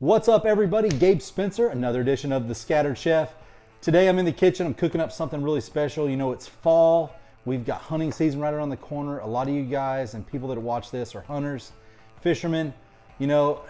What's up everybody? Gabe Spencer, another edition of The Scattered Chef. Today I'm in the kitchen, I'm cooking up something really special. You know, it's fall, we've got hunting season right around the corner. A lot of you guys and people that watch this are hunters, fishermen. You know,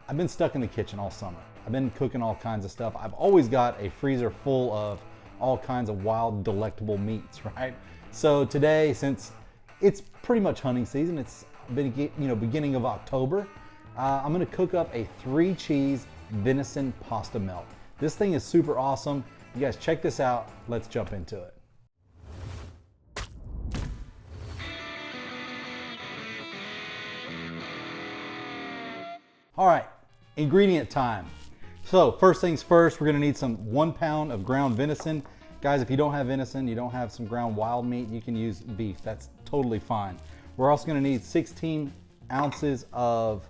I've been stuck in the kitchen all summer. I've been cooking all kinds of stuff. I've always got a freezer full of all kinds of wild, delectable meats, right? So today, since it's pretty much hunting season, it's been, beginning of October, I'm gonna cook up a 3-cheese venison pasta melt. This thing is super awesome. You guys check this out. Let's jump into it. All right, ingredient time. So first things first, we're gonna need some 1 pound of ground venison. Guys, if you don't have venison, you don't have some ground wild meat, you can use beef. That's totally fine. We're also gonna need 16 ounces of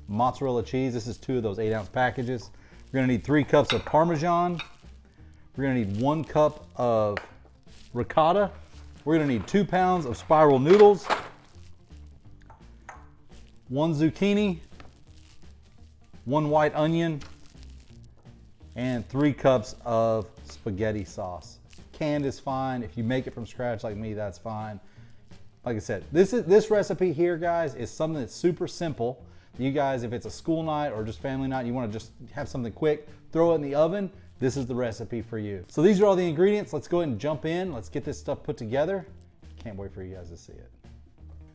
mozzarella cheese. This is 2 of those 8-ounce packages. We're gonna need 3 cups of Parmesan. We're gonna need 1 cup of ricotta. We're gonna need 2 pounds of spiral noodles, 1 zucchini, 1 white onion, and 3 cups of spaghetti sauce. Canned is fine. If you make it from scratch like me, that's fine. Like I said, this recipe here, guys, is something that's super simple. You guys, if it's a school night or just family night, you want to just have something quick, throw it in the oven, this is the recipe for you. So these are all the ingredients. Let's go ahead and jump in. Let's get this stuff put together. Can't wait for you guys to see it.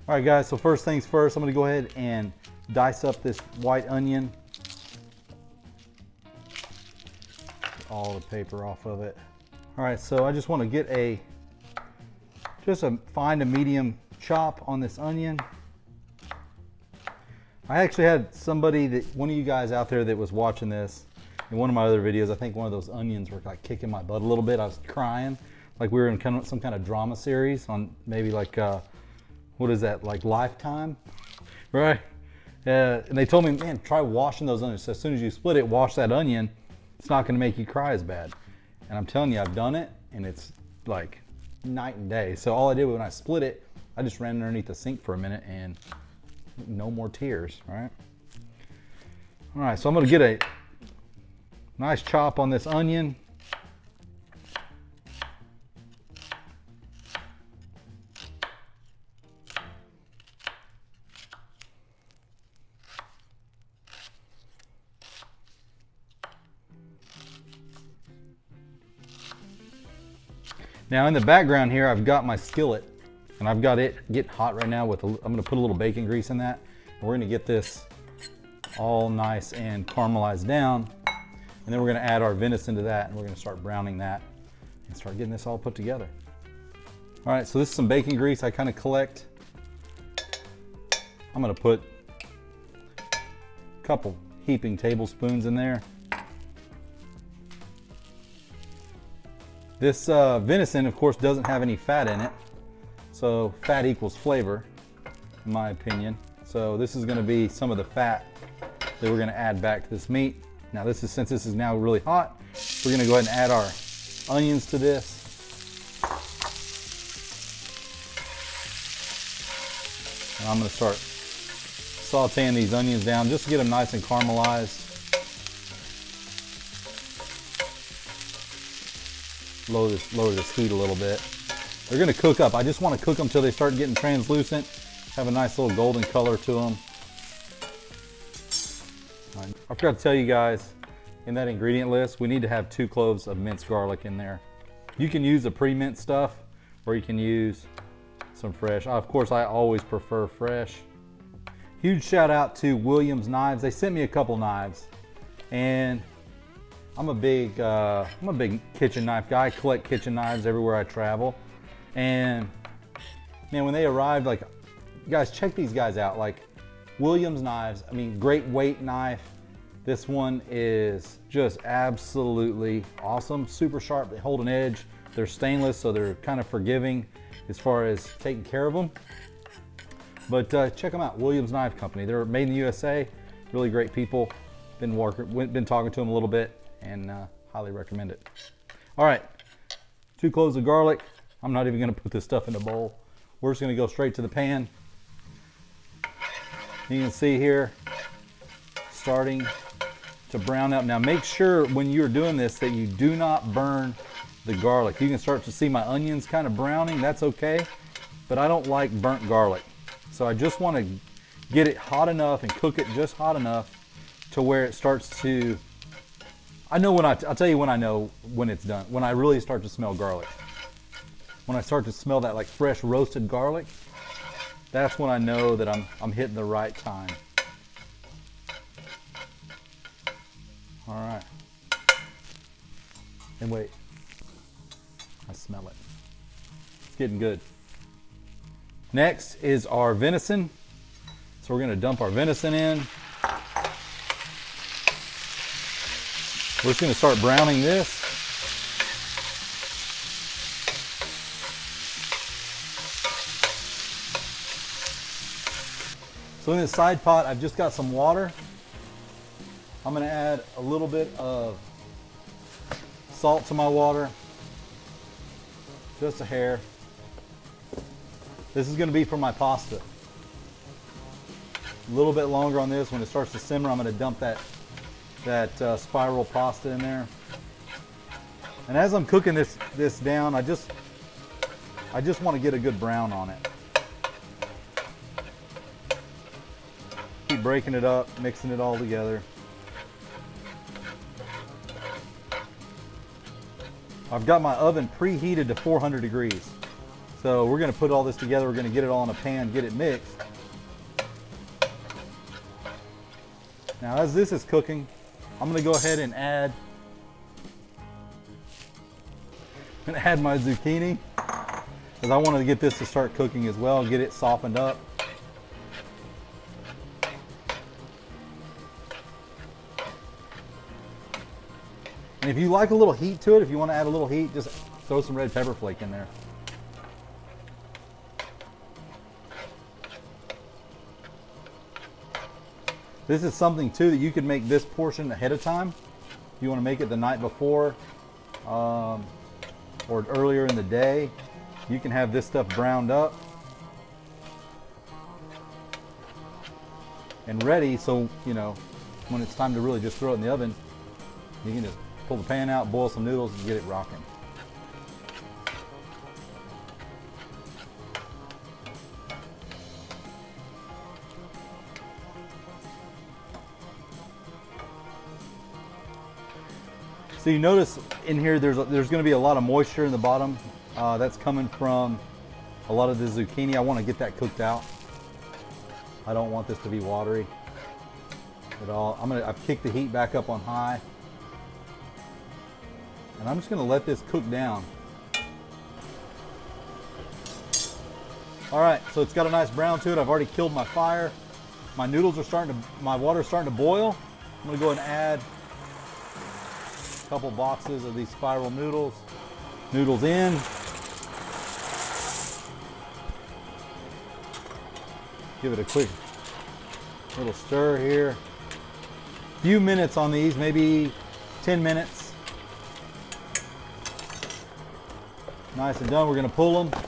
All right, guys, so first things first, I'm gonna go ahead and dice up this white onion. Get all the paper off of it. All right, so I just want to get find a medium chop on this onion. I actually had one of you guys out there that was watching this in one of my other videos. I think one of those onions were like kicking my butt a little bit. I was crying, like we were in some kind of drama series on maybe like, what is that, like Lifetime, right? And they told me, man, try washing those onions. So as soon as you split it, wash that onion. It's not gonna make you cry as bad. And I'm telling you, I've done it, and it's like night and day. So all I did when I split it, I just ran underneath the sink for a minute and no more tears, right? All right, so I'm gonna get a nice chop on this onion. Now in the background here, I've got my skillet. And I've got it getting hot right now I'm gonna put a little bacon grease in that. And we're gonna get this all nice and caramelized down. And then we're gonna add our venison to that, and we're gonna start browning that and start getting this all put together. All right, so this is some bacon grease I kind of collect. I'm gonna put a couple heaping tablespoons in there. This venison, of course, doesn't have any fat in it. So fat equals flavor, in my opinion. So this is gonna be some of the fat that we're gonna add back to this meat. Now since this is now really hot, we're gonna go ahead and add our onions to this. And I'm gonna start sauteing these onions down just to get them nice and caramelized. Lower this heat a little bit. They're gonna cook up. I just wanna cook them till they start getting translucent, have a nice little golden color to them. Right. I forgot to tell you guys, in that ingredient list, we need to have 2 cloves of minced garlic in there. You can use the pre-minced stuff, or you can use some fresh. Of course, I always prefer fresh. Huge shout out to Williams Knives. They sent me a couple knives, and I'm a big kitchen knife guy. I collect kitchen knives everywhere I travel. And man, when they arrived, like, you guys check these guys out. Like Williams Knives, I mean, great weight knife. This one is just absolutely awesome. Super sharp, they hold an edge. They're stainless, so they're kind of forgiving as far as taking care of them. But check them out, Williams Knife Company. They're made in the USA, really great people. Been talking to them a little bit, and highly recommend it. All right, 2 cloves of garlic. I'm not even gonna put this stuff in a bowl. We're just gonna go straight to the pan. You can see here, starting to brown up. Now make sure when you're doing this that you do not burn the garlic. You can start to see my onions kind of browning. That's okay, but I don't like burnt garlic. So I just want to get it hot enough and cook it just hot enough to where it starts to, I know when I'll tell you when I know when it's done, when I really start to smell garlic. When I start to smell that like fresh roasted garlic, that's when I know that I'm hitting the right time. All right. And wait, I smell it. It's getting good. Next is our venison. So we're gonna dump our venison in. We're just gonna start browning this. So in this side pot, I've just got some water. I'm gonna add a little bit of salt to my water. Just a hair. This is gonna be for my pasta. A little bit longer on this. When it starts to simmer, I'm gonna dump that spiral pasta in there. And as I'm cooking this down, I just want to get a good brown on it. Keep breaking it up, mixing it all together. I've got my oven preheated to 400 degrees. So we're going to put all this together. We're going to get it all in a pan, get it mixed. Now as this is cooking, I'm going to go ahead and add my zucchini, because I wanted to get this to start cooking as well, get it softened up. And if you like a little heat to it, if you want to add a little heat, just throw some red pepper flake in there. This is something too that you can make this portion ahead of time. If you want to make it the night before or earlier in the day, you can have this stuff browned up and ready, so you know when it's time to really just throw it in the oven, you can just pull the pan out, boil some noodles, and get it rocking. So you notice in here there's going to be a lot of moisture in the bottom. That's coming from a lot of the zucchini. I want to get that cooked out. I don't want this to be watery at all. I've kicked the heat back up on high. And I'm just going to let this cook down. All right, so it's got a nice brown to it. I've already killed my fire. My noodles are my water's starting to boil. I'm going to go ahead and add a couple boxes of these spiral noodles. Noodles in. Give it a quick little stir here. Few minutes on these, maybe 10 minutes. Nice and done. We're going to pull them.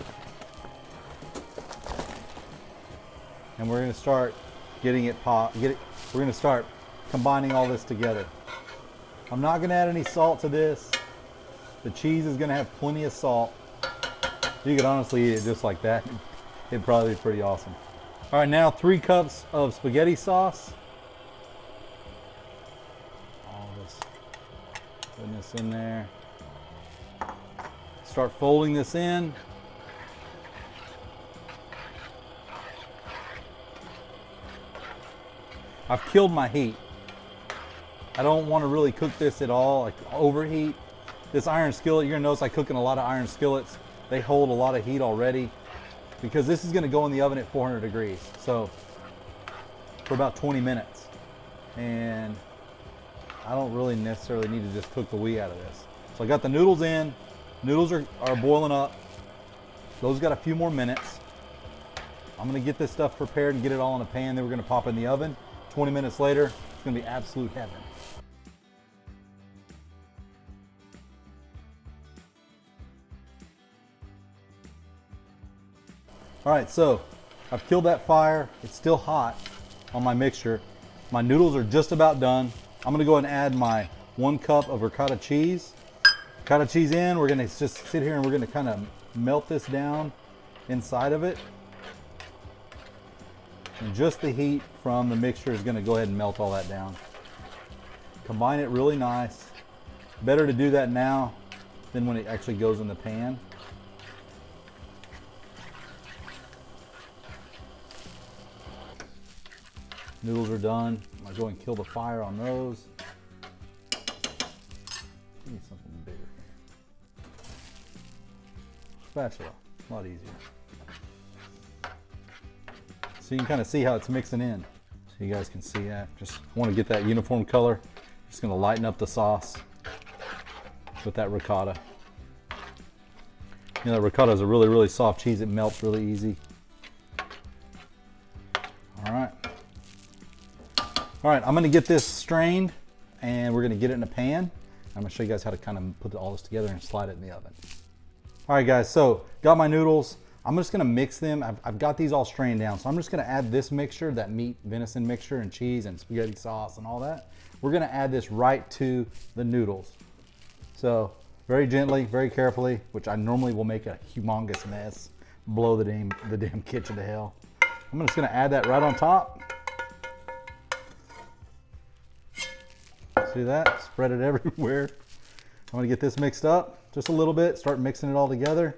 And we're going to start getting it we're going to start combining all this together. I'm not going to add any salt to this. The cheese is going to have plenty of salt. You could honestly eat it just like that. It'd probably be pretty awesome. All right, now 3 cups of spaghetti sauce. All this, putting this in there. Start folding this in. I've killed my heat. I don't want to really cook this at all, like overheat. This iron skillet, you're gonna notice I cook in a lot of iron skillets. They hold a lot of heat already because this is gonna go in the oven at 400 degrees. So for about 20 minutes. And I don't really necessarily need to just cook the wee out of this. So I got the noodles in. Noodles are boiling up. Those got a few more minutes. I'm gonna get this stuff prepared and get it all in a pan. Then we're gonna pop it in the oven. 20 minutes later, it's gonna be absolute heaven. All right, so I've killed that fire. It's still hot on my mixture. My noodles are just about done. I'm gonna go ahead and add my 1 cup of ricotta cheese. Ricotta cheese in, we're gonna just sit here and we're gonna kind of melt this down inside of it. And just the heat from the mixture is gonna go ahead and melt all that down. Combine it really nice. Better to do that now than when it actually goes in the pan. Noodles are done. I'm gonna go and kill the fire on those. Need something bigger. Spatula, a lot easier. So you can kind of see how it's mixing in. So you guys can see that. Just want to get that uniform color. Just gonna lighten up the sauce with that ricotta. You know, that ricotta is a really, really soft cheese. It melts really easy. All right. All right, I'm gonna get this strained and we're gonna get it in a pan. I'm gonna show you guys how to kind of put all this together and slide it in the oven. All right guys, so got my noodles. I'm just gonna mix them. I've got these all strained down. So I'm just gonna add this mixture, that meat venison mixture and cheese and spaghetti sauce and all that. We're gonna add this right to the noodles. So very gently, very carefully, which I normally will make a humongous mess, blow the damn kitchen to hell. I'm just gonna add that right on top. See that? Spread it everywhere. I'm gonna get this mixed up just a little bit, start mixing it all together.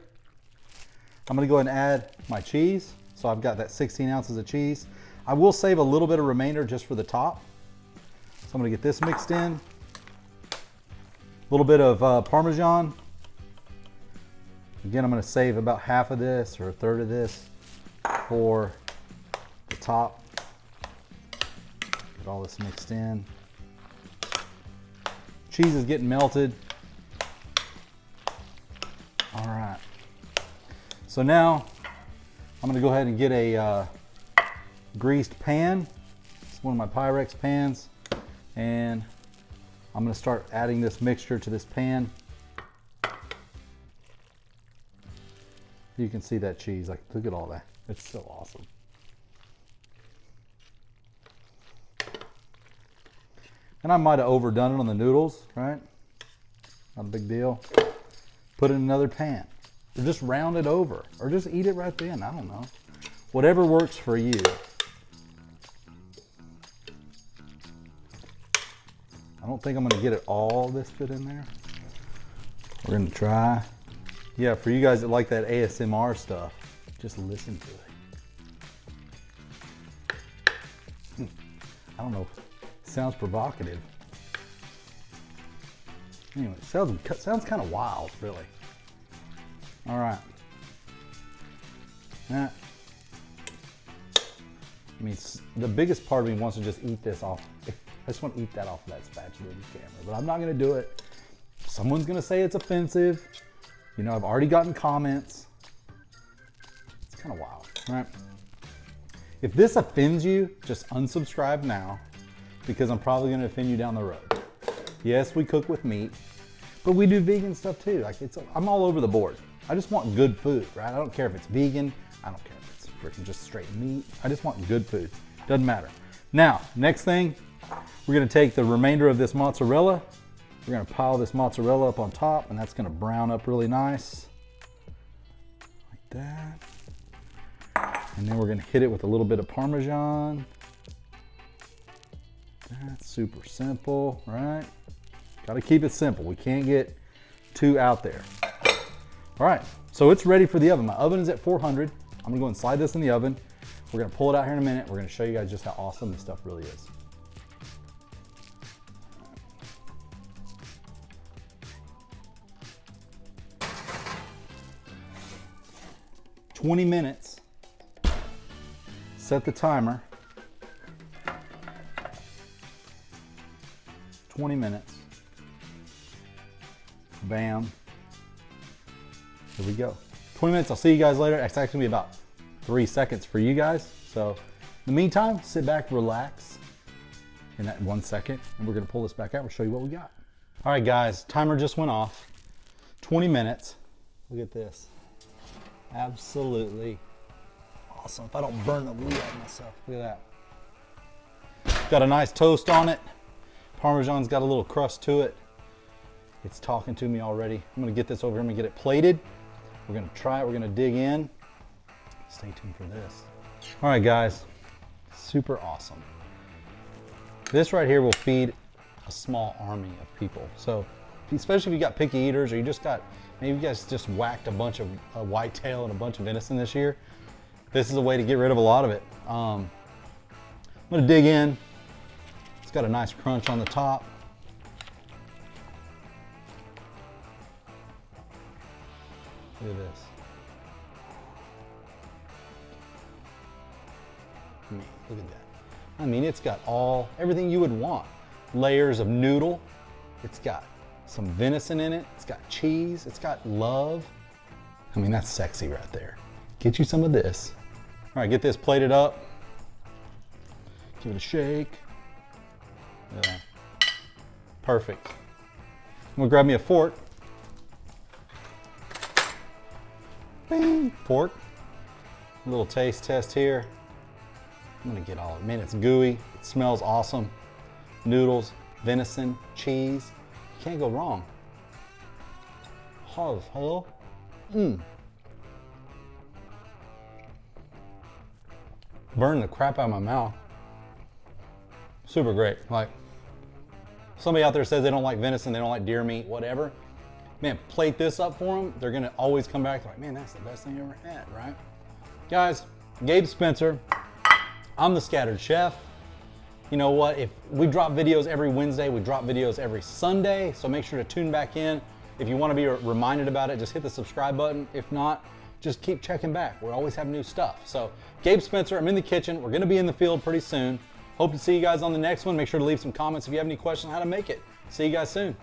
I'm gonna go ahead and add my cheese. So I've got that 16 ounces of cheese. I will save a little bit of remainder just for the top. So I'm gonna get this mixed in. A little bit of Parmesan. Again, I'm gonna save about half of this or a third of this for the top. Get all this mixed in. Cheese is getting melted. All right. So now I'm gonna go ahead and get a greased pan. It's one of my Pyrex pans. And I'm gonna start adding this mixture to this pan. You can see that cheese, like look at all that. It's so awesome. And I might have overdone it on the noodles, right? Not a big deal. Put it in another pan. Or just round it over. Or just eat it right then, I don't know. Whatever works for you. I don't think I'm gonna get it all this fit in there. We're gonna try. Yeah, for you guys that like that ASMR stuff, just listen to it. I don't know. Sounds provocative. Anyway, sounds kind of wild, really. All right. That. I mean, the biggest part of me wants to just eat this off. I just want to eat that off of that spatula in the camera, but I'm not going to do it. Someone's going to say it's offensive. You know, I've already gotten comments. It's kind of wild, right? If this offends you, just unsubscribe now, because I'm probably going to offend you down the road. Yes, we cook with meat, but we do vegan stuff too. Like I'm all over the board. I just want good food, right? I don't care if it's vegan. I don't care if it's freaking just straight meat. I just want good food. Doesn't matter. Now, next thing, we're going to take the remainder of this mozzarella. We're going to pile this mozzarella up on top, and that's going to brown up really nice. Like that. And then we're going to hit it with a little bit of Parmesan. That's super simple, right? Got to keep it simple. We can't get too out there. All right, so it's ready for the oven. My oven is at 400. I'm gonna go and slide this in the oven. We're gonna pull it out here in a minute. We're gonna show you guys just how awesome this stuff really is. 20 minutes. Set the timer. 20 minutes. Bam. Here we go. 20 minutes. I'll see you guys later. It's actually gonna be about 3 seconds for you guys. So in the meantime, sit back, relax in that 1 second, and we're gonna pull this back out. We'll show you what we got. All right, guys, timer just went off. 20 minutes. Look at this. Absolutely awesome. If I don't burn the wheel on myself, look at that. Got a nice toast on it. Parmesan's got a little crust to it. It's talking to me already. I'm gonna get this over here, I'm gonna get it plated. We're gonna try it, we're gonna dig in. Stay tuned for this. All right, guys, super awesome. This right here will feed a small army of people. So, especially if you got picky eaters, or you just got, maybe you guys just whacked a bunch of whitetail and a bunch of venison this year. This is a way to get rid of a lot of it. I'm gonna dig in. It's got a nice crunch on the top. Look at this. Look at that. I mean, it's got everything you would want. Layers of noodle. It's got some venison in it. It's got cheese. It's got love. I mean, that's sexy right there. Get you some of this. All right, get this plated up. Give it a shake. Look at that. Perfect. I'm gonna grab me a fork. Bing, fork. A little taste test here. I'm gonna get all of it. Man, it's gooey. It smells awesome. Noodles, venison, cheese. You can't go wrong. Hello. Burn the crap out of my mouth. Super great. Like, somebody out there says they don't like venison, they don't like deer meat, whatever. Man, plate this up for them. They're gonna always come back like, man, that's the best thing I ever had, right? Guys, Gabe Spencer. I'm the Scattered Chef. You know what? If we drop videos every Wednesday, we drop videos every Sunday, so make sure to tune back in. If you want to be reminded about it, just hit the subscribe button. If not, just keep checking back. We always have new stuff. So, Gabe Spencer, I'm in the kitchen. We're going to be in the field pretty soon. Hope to see you guys on the next one. Make sure to leave some comments if you have any questions on how to make it. See you guys soon.